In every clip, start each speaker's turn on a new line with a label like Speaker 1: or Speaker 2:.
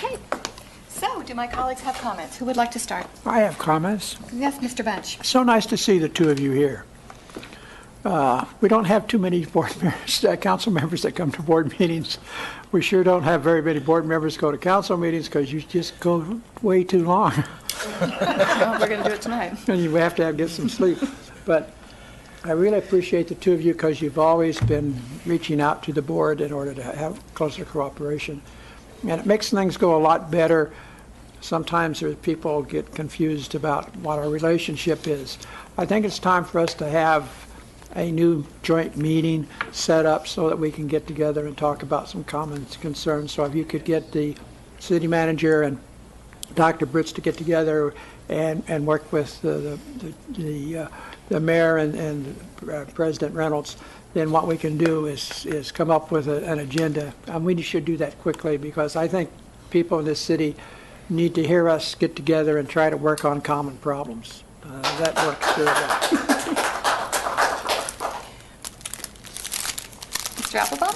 Speaker 1: Okay. So, do my colleagues have comments? Who would like to start?
Speaker 2: I have comments.
Speaker 1: Yes, Mr. Bench.
Speaker 2: So nice to see the two of you here. We don't have too many board members, council members that come to board meetings. We sure don't have very many board members go to council meetings because you just go way too long.
Speaker 1: Well, we're going to do it tonight.
Speaker 2: And you have to get some sleep. But I really appreciate the two of you because you've always been reaching out to the board in order to have closer cooperation. And it makes things go a lot better. Sometimes people get confused about what our relationship is. I think it's time for us to have a new joint meeting set up so that we can get together and talk about some common concerns. So if you could get the city manager and Dr. Britz to get together and work with the mayor and President Reynolds, then what we can do is come up with an agenda. And we should do that quickly because I think people in this city need to hear us get together and try to work on common problems. That works very well.
Speaker 1: Mr. Applebaum?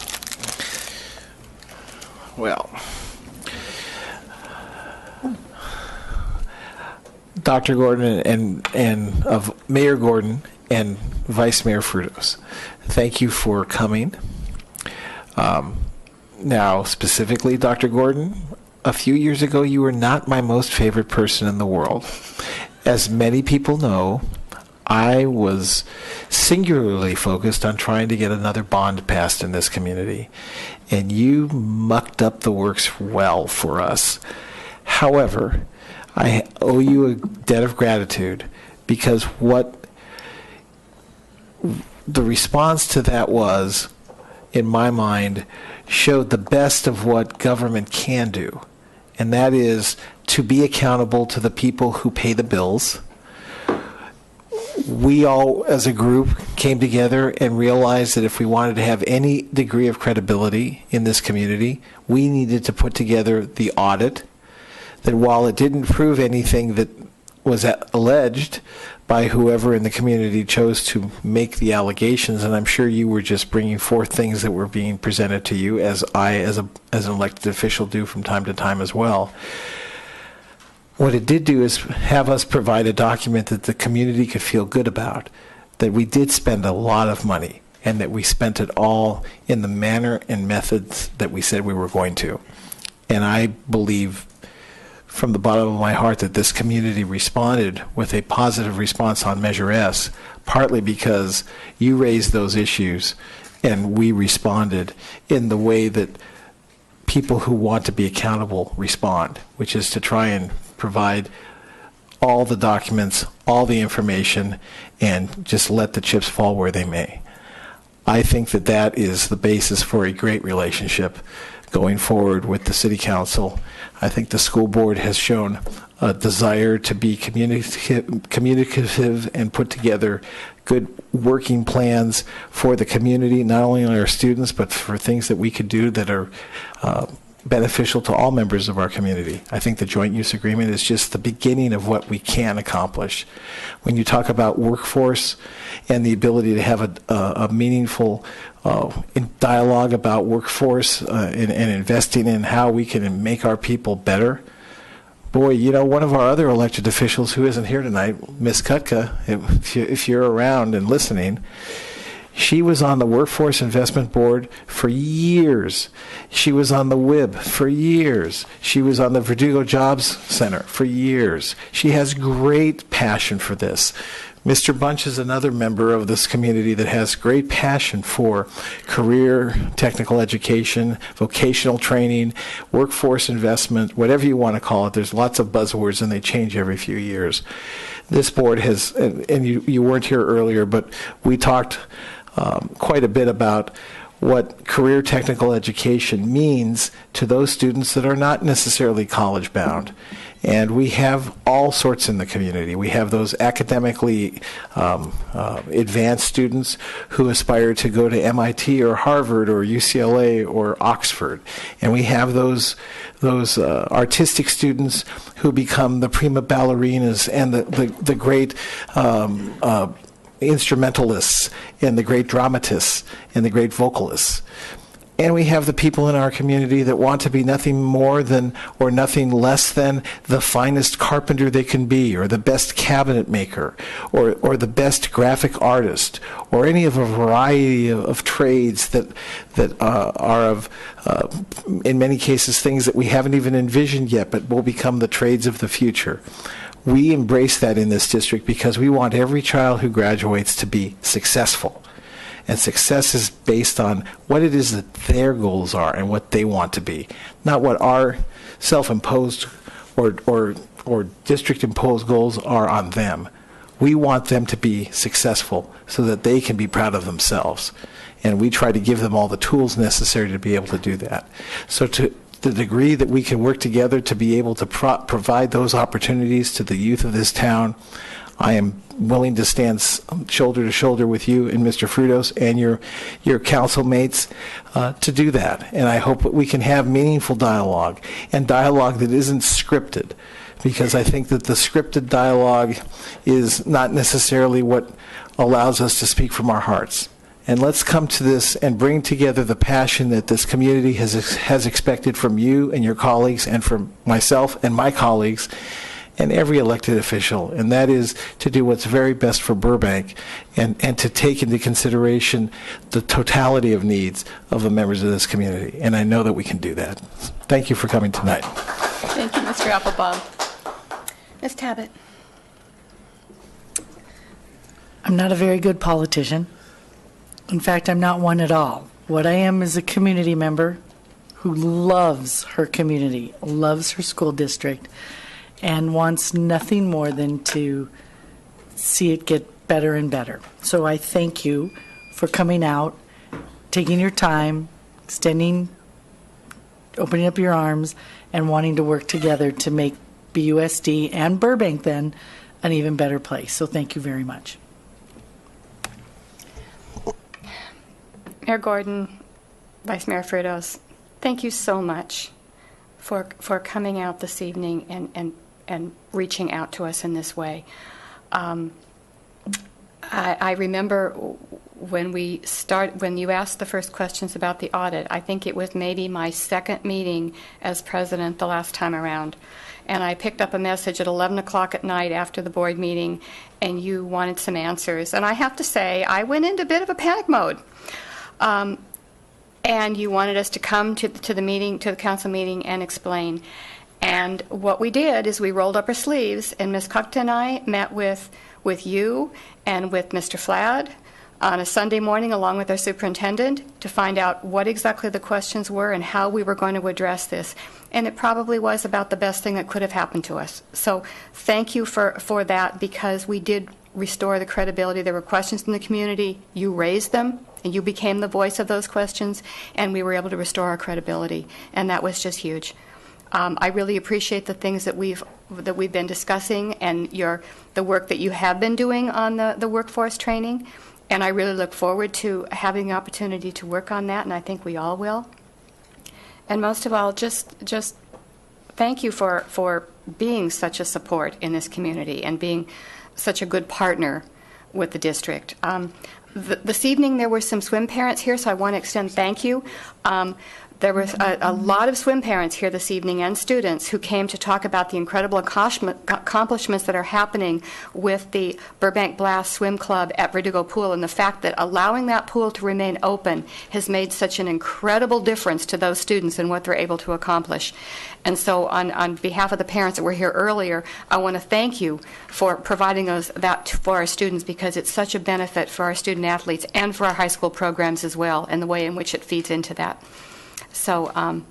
Speaker 3: Well, Dr. Gordon and of Mayor Gordon and Vice Mayor Frutos, thank you for coming. Now, specifically, Dr. Gordon, a few years ago, you were not my most favorite person in the world. As many people know, I was singularly focused on trying to get another bond passed in this community, and you mucked up the works well for us. However, I owe you a debt of gratitude because what the response to that was, in my mind, showed the best of what government can do, and that is to be accountable to the people who pay the bills. We all, as a group, came together and realized that if we wanted to have any degree of credibility in this community, we needed to put together the audit, that while it didn't prove anything that was alleged by whoever in the community chose to make the allegations, and I'm sure you were just bringing forth things that were being presented to you, as I, as an elected official, do from time to time as well. What it did do is have us provide a document that the community could feel good about, that we did spend a lot of money, and that we spent it all in the manner and methods that we said we were going to. And I believe from the bottom of my heart that this community responded with a positive response on Measure S, partly because you raised those issues and we responded in the way that people who want to be accountable respond, which is to try and provide all the documents, all the information, and just let the chips fall where they may. I think that that is the basis for a great relationship going forward with the City Council. I think the school board has shown a desire to be communicative and put together good working plans for the community, not only our students, but for things that we could do that are beneficial to all members of our community. I think the joint use agreement is just the beginning of what we can accomplish. When you talk about workforce and the ability to have a meaningful dialogue about workforce and investing in how we can make our people better, boy, you know, one of our other elected officials who isn't here tonight, Ms. Kutka, if you're around and listening, she was on the Workforce Investment Board for years. She was on the WIB for years. She was on the Verdugo Jobs Center for years. She has great passion for this. Mr. Bunch is another member of this community that has great passion for career, technical education, vocational training, workforce investment, whatever you want to call it. There's lots of buzzwords and they change every few years. This board has, and you weren't here earlier, but we talked quite a bit about what career technical education means to those students that are not necessarily college bound. And we have all sorts in the community. We have those academically advanced students who aspire to go to MIT or Harvard or UCLA or Oxford. And we have those artistic students who become the prima ballerinas and the great instrumentalists and the great dramatists and the great vocalists. And we have the people in our community that want to be nothing more than or nothing less than the finest carpenter they can be, or the best cabinet maker, or the best graphic artist, or any of a variety of trades that are of, in many cases, things that we haven't even envisioned yet, but will become the trades of the future. We embrace that in this district because we want every child who graduates to be successful. And success is based on what it is that their goals are and what they want to be, not what our self-imposed or district-imposed goals are on them. We want them to be successful so that they can be proud of themselves. And we try to give them all the tools necessary to be able to do that. So to the degree that we can work together to be able to provide those opportunities to the youth of this town, I am willing to stand shoulder to shoulder with you and Mr. Frutos and your council mates to do that. And I hope that we can have meaningful dialogue, and dialogue that isn't scripted, because I think that the scripted dialogue is not necessarily what allows us to speak from our hearts. And let's come to this and bring together the passion that this community has expected from you and your colleagues, and from myself and my colleagues, and every elected official, and that is to do what's very best for Burbank, and to take into consideration the totality of needs of the members of this community. And I know that we can do that. Thank you for coming tonight.
Speaker 1: Thank you, Mr. Applebaum. Ms. Tabbitt.
Speaker 4: I'm not a very good politician. In fact, I'm not one at all. What I am is a community member who loves her community, loves her school district, and wants nothing more than to see it get better and better. So I thank you for coming out, taking your time, opening up your arms, and wanting to work together to make BUSD and Burbank then an even better place. So thank you very much.
Speaker 5: Mayor Gordon, Vice Mayor Frutos, thank you so much for coming out this evening and reaching out to us in this way. I remember when you asked the first questions about the audit. I think it was maybe my second meeting as president the last time around, and I picked up a message at 11 o'clock at night after the board meeting, and you wanted some answers. And I have to say, I went into a bit of a panic mode. And you wanted us to come to the meeting, to the council meeting, and explain. And what we did is we rolled up our sleeves, and Ms. Cookton and I met with you and with Mr. Flad on a Sunday morning, along with our superintendent, to find out what exactly the questions were and how we were going to address this. And it probably was about the best thing that could have happened to us. So thank you for that, because we did restore the credibility. There were questions in the community. You raised them, and you became the voice of those questions, and we were able to restore our credibility, and that was just huge. I really appreciate the things that we've been discussing, and the work that you have been doing on the workforce training, and I really look forward to having the opportunity to work on that, and I think we all will. And most of all, just thank you for being such a support in this community and being such a good partner with the district. This evening there were some swim parents here, so I want to extend thank you. There was a lot of swim parents here this evening, and students, who came to talk about the incredible accomplishments that are happening with the Burbank Blast Swim Club at Verdugo Pool, and the fact that allowing that pool to remain open has made such an incredible difference to those students and what they're able to accomplish. And so on behalf of the parents that were here earlier, I want to thank you for providing that for our students, because it's such a benefit for our student athletes and for our high school programs as well, and the way in which it feeds into that. So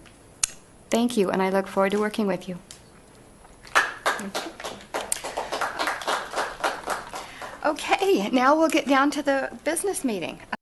Speaker 5: thank you, and I look forward to working with you.
Speaker 1: Okay, now we'll get down to the business meeting.